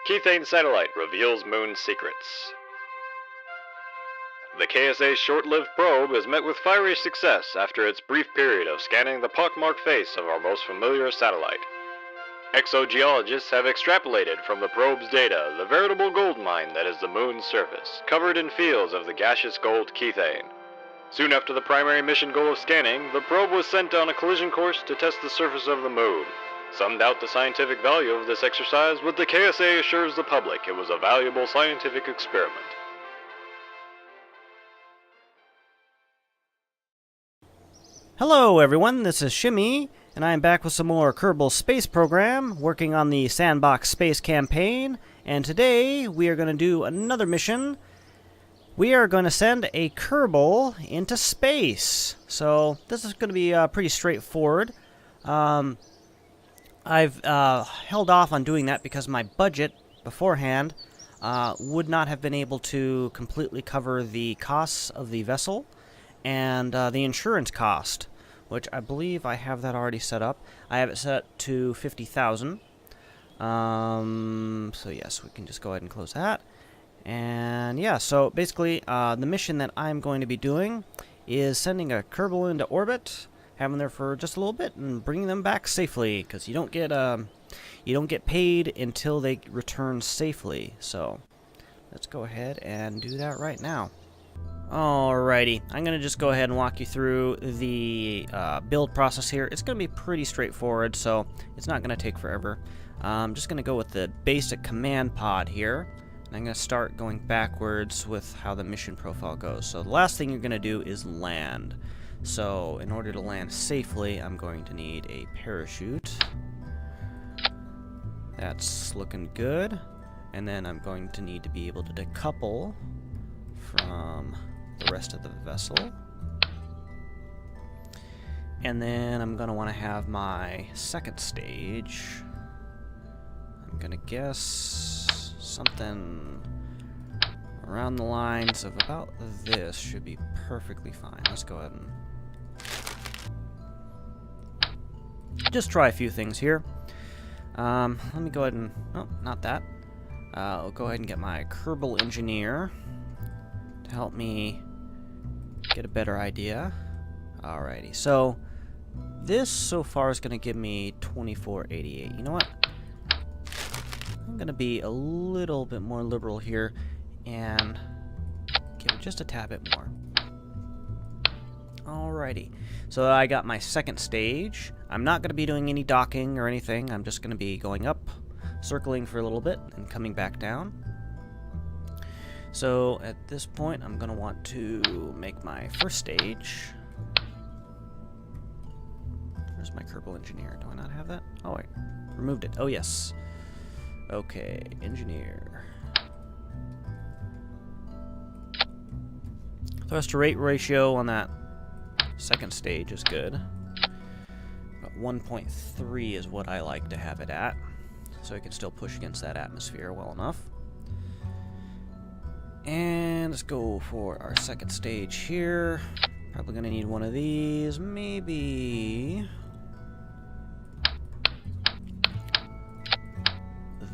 Kethane satellite reveals moon secrets. The KSA's short-lived probe has met with fiery success after its brief period of scanning the pockmarked face of our most familiar satellite. Exogeologists have extrapolated from the probe's data the veritable gold mine that is the moon's surface, covered in fields of the gaseous gold kethane. Soon after the primary mission goal of scanning, the probe was sent on a collision course to test the surface of the moon. Some doubt the scientific value of this exercise, but the KSA assures the public it was a valuable scientific experiment. Hello everyone, this is Shimmy, and I am back with some more Kerbal Space Program, working on the Sandbox Space Campaign, and today we are going to do another mission. We are going to send a Kerbal into space. So this is going to be pretty straightforward. I've held off on doing that because my budget beforehand would not have been able to completely cover the costs of the vessel and the insurance cost, which I believe I have that already set up. I have it set to 50,000. So yes, we can just go ahead and close that. And yeah, so basically the mission that I'm going to be doing is sending a Kerbal into orbit, having them there for just a little bit, and bringing them back safely, because you don't get paid until they return safely. So let's go ahead and do that right now. Alrighty, I'm going to just go ahead and walk you through the build process here. It's going to be pretty straightforward, so it's not going to take forever. I'm just going to go with the basic command pod here, and I'm going to start going backwards with how the mission profile goes. So the last thing you're going to do is land. So in order to land safely, I'm going to need a parachute. That's looking good. And then I'm going to need to be able to decouple from the rest of the vessel. And then I'm going to want to have my second stage. I'm going to guess something around the lines of about this should be perfectly fine. Let's go ahead and just try a few things here. Let me go ahead and... Oh, not that. I'll go ahead and get my Kerbal engineer to help me get a better idea. Alrighty, so this so far is going to give me 2488. You know what? I'm going to be a little bit more liberal here and give it just a tad bit more. Alrighty, so I got my second stage. I'm not going to be doing any docking or anything. I'm just going to be going up, circling for a little bit, and coming back down. So at this point, I'm going to want to make my first stage. Where's my Kerbal engineer? Do I not have that? Oh, I removed it. Oh, yes. Okay, engineer. Thrust to rate ratio on that second stage is good. About 1.3 is what I like to have it at, so I can still push against that atmosphere well enough. And let's go for our second stage here. Probably going to need one of these, maybe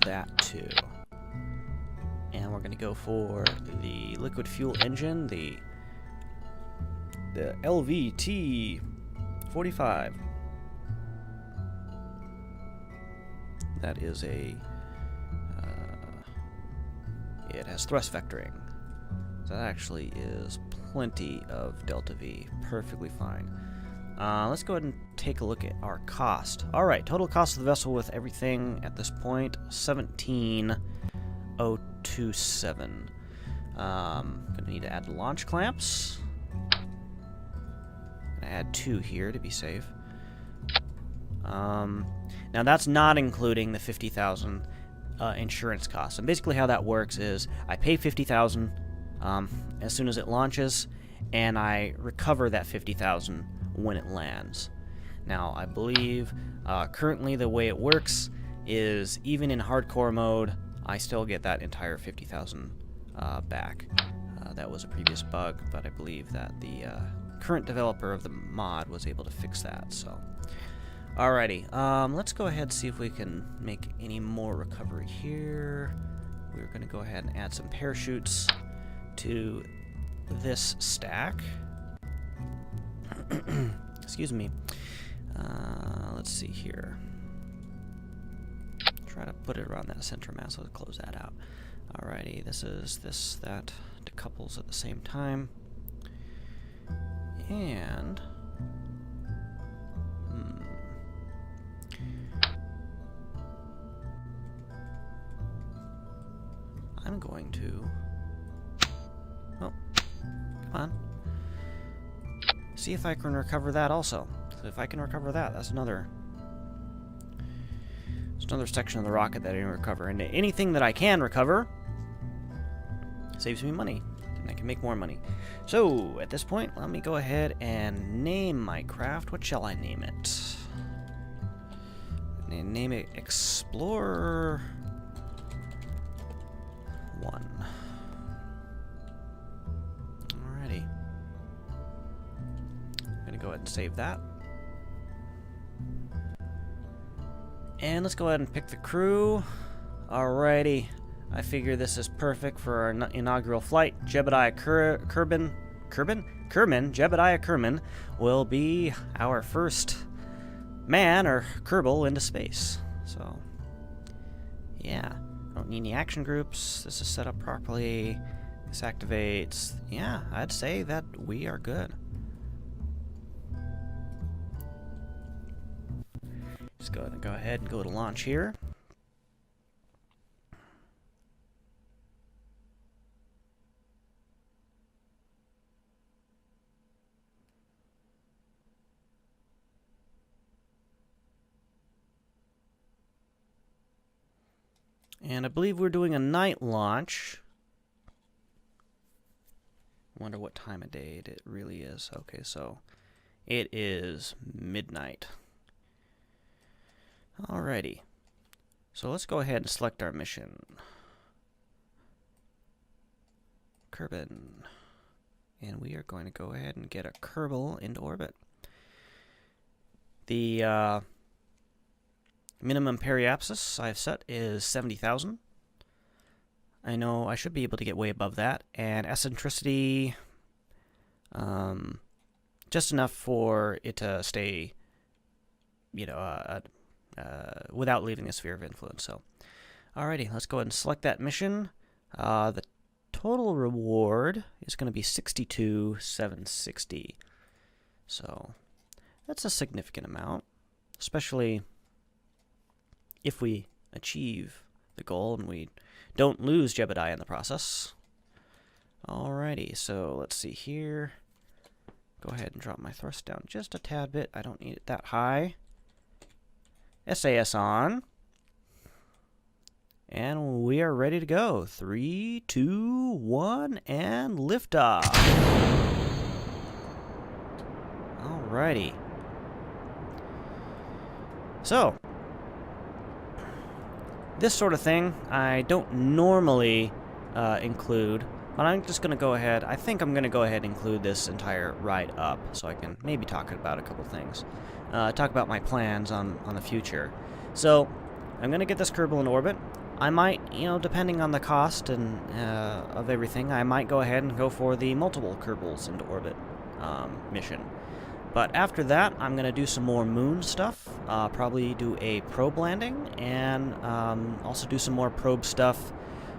that too. And we're going to go for the liquid fuel engine, the LVT-45. That is a... it has thrust vectoring. So that actually is plenty of delta V. Perfectly fine. Let's go ahead and take a look at our cost. Alright, total cost of the vessel with everything at this point, 17,027. Gonna need to add the launch clamps. Gonna add 2 here to be safe. Now that's not including the 50,000 insurance costs. And basically how that works is I pay 50,000 as soon as it launches, and I recover that 50,000 when it lands. Now I believe currently the way it works is even in hardcore mode I still get that entire 50,000 back. That was a previous bug, but I believe that the current developer of the mod was able to fix that. So Alrighty, let's go ahead and see if we can make any more recovery here. We're going to go ahead and add some parachutes to this stack. Excuse me. Let's see here. Try to put it around that center mass. Let's close that out. Alrighty, this is this, that, decouples at the same time. And I'm going to, oh, come on, see if I can recover that also. So if I can recover that, that's another section of the rocket that I didn't recover. And anything that I can recover saves me money, and I can make more money. So at this point, let me go ahead and name my craft. What shall I name it? Name it Explorer 1. Alrighty. I'm gonna go ahead and save that. And let's go ahead and pick the crew. Alrighty. I figure this is perfect for our inaugural flight. Jebediah Kerman, Jebediah Kerman will be our first man, or Kerbal, into space. So, yeah. Don't need any action groups. This is set up properly. This activates. Yeah, I'd say that we are good. Just go ahead and go to launch here. And I believe we're doing a night launch. Wonder what time of day it really is. Okay, so it is midnight. Alrighty. So let's go ahead and select our mission. Kerbal. And we are going to go ahead and get a Kerbal into orbit. The minimum periapsis I've set is 70,000. I know I should be able to get way above that. And eccentricity, just enough for it to stay, you know, without leaving the sphere of influence. So, alrighty, let's go ahead and select that mission. The total reward is going to be 62,760. So, that's a significant amount, especially if we achieve the goal and we don't lose Jebediah in the process. Alrighty, so let's see here. Go ahead and drop my thrust down just a tad bit. I don't need it that high. SAS on. And we are ready to go. 3, 2, 1, and liftoff. Alrighty. So, this sort of thing I don't normally include, but I'm just going to go ahead. I think I'm going to go ahead and include this entire ride up so I can maybe talk about a couple things. Talk about my plans on the future. So, I'm going to get this Kerbal in orbit. I might, you know, depending on the cost and of everything, I might go ahead and go for the multiple Kerbals into orbit mission. But after that, I'm going to do some more moon stuff, probably do a probe landing, and also do some more probe stuff,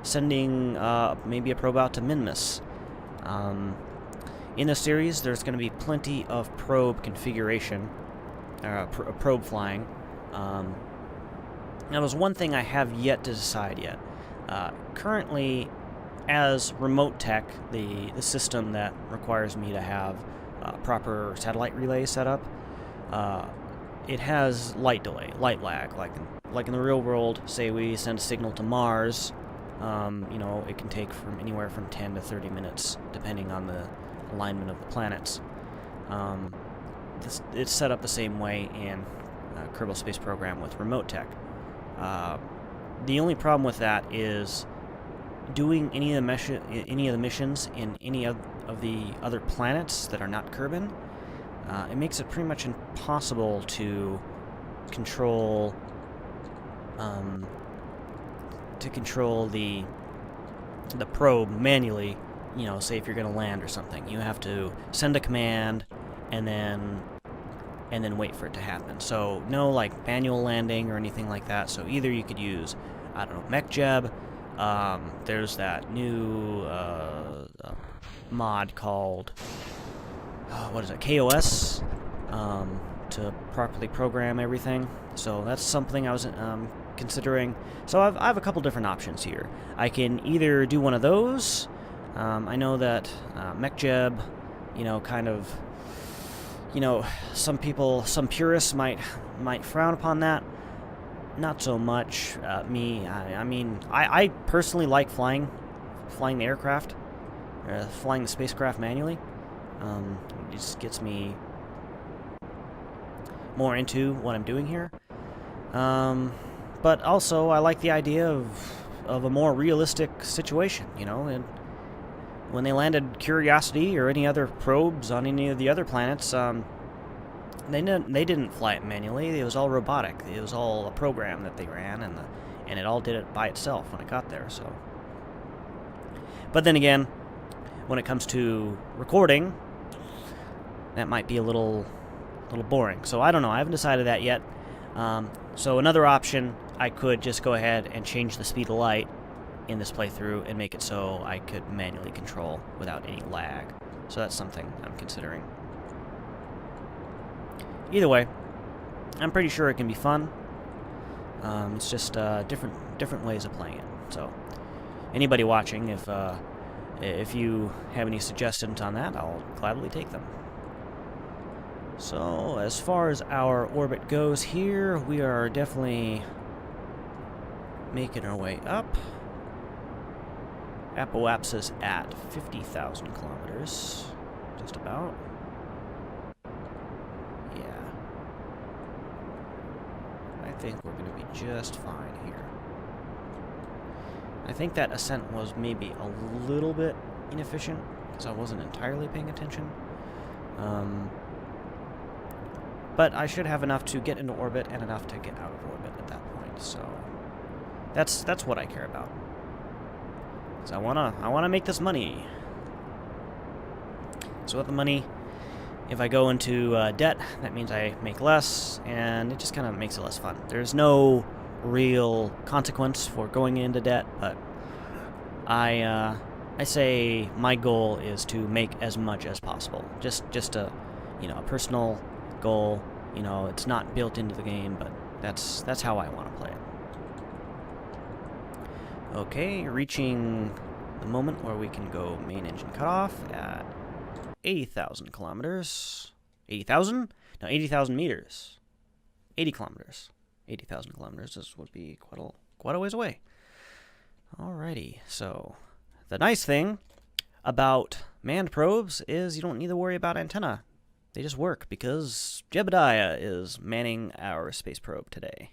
sending maybe a probe out to Minmus. In this series, there's going to be plenty of probe configuration, probe flying. Now, there's one thing I have yet to decide yet. Currently, as remote tech, the system that requires me to have proper satellite relay set up, it has light delay, light lag. Like in the real world, say we send a signal to Mars, you know, it can take from anywhere from 10 to 30 minutes, depending on the alignment of the planets. It's set up the same way in Kerbal Space Program with remote tech. The only problem with that is doing any of the missions in any of the other planets that are not Kerbin. It makes it pretty much impossible to control the probe manually, you know, say if you're going to land or something, you have to send a command and then wait for it to happen. So no like manual landing or anything like that. So either you could use, I don't know, MechJeb. There's that new mod called what is it, KOS, to properly program everything. So that's something I was considering. So I have a couple different options here. I can either do one of those. I know that MechJeb, you know, kind of, you know, some purists might frown upon that. Not so much me. I mean, I personally like flying the aircraft, flying the spacecraft manually. It just gets me more into what I'm doing here. But also, I like the idea of a more realistic situation, you know. And when they landed Curiosity or any other probes on any of the other planets, they didn't fly it manually. It was all robotic. It was all a program that they ran, and it all did it by itself when it got there. So, but then again, when it comes to recording, that might be a little boring. So I don't know. I haven't decided that yet. So another option, I could just go ahead and change the speed of light in this playthrough and make it so I could manually control without any lag. So that's something I'm considering. Either way, I'm pretty sure it can be fun. It's just different ways of playing it. So anybody watching, if you have any suggestions on that, I'll gladly take them. So, as far as our orbit goes here, we are definitely making our way up. Apoapsis at 50,000 kilometers, just about. Yeah. I think we're going to be just fine here. I think that ascent was maybe a little bit inefficient, because I wasn't entirely paying attention. But I should have enough to get into orbit and enough to get out of orbit at that point. So that's what I care about. So I wanna make this money. So with the money, if I go into debt, that means I make less, and it just kind of makes it less fun. There's no real consequence for going into debt, but I say my goal is to make as much as possible. Just a, you know, a personal goal. You know, it's not built into the game, but that's how I want to play it. Okay, reaching the moment where we can go main engine cutoff at 80,000 kilometers. 80,000? No, 80,000 meters. 80 kilometers. 80,000 kilometers. This would be quite a ways away. Alrighty, so the nice thing about manned probes is you don't need to worry about antenna. They just work because Jebediah is manning our space probe today.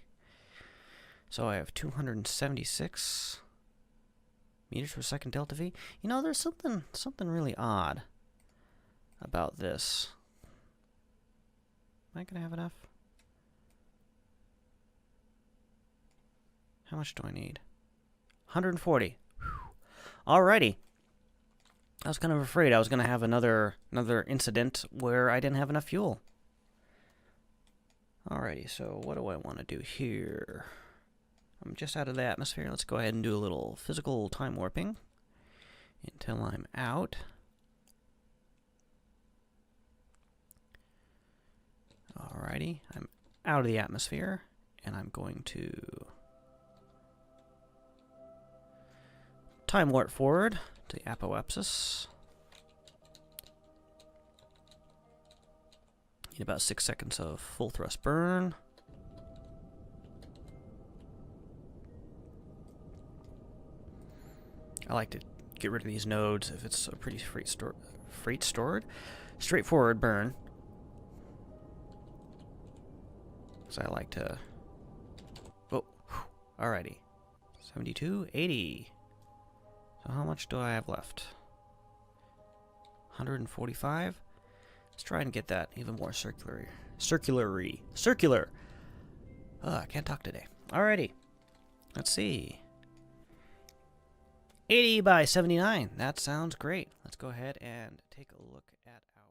So I have 276 meters per second delta V. You know, there's something really odd about this. Am I gonna have enough? How much do I need? 140. Whew. Alrighty. I was kind of afraid I was going to have another incident where I didn't have enough fuel. Alrighty, so what do I want to do here? I'm just out of the atmosphere. Let's go ahead and do a little physical time warping until I'm out. Alrighty, I'm out of the atmosphere, and I'm going to time warp forward to Apoapsis. Need about 6 seconds of full thrust burn. I like to get rid of these nodes if it's a pretty straightforward burn. So I like to... Oh, alrighty. 72, 80. So how much do I have left? 145. Let's try and get that even more circular. I can't talk today. Alrighty. Let's see. 80 by 79. That sounds great. Let's go ahead and take a look at our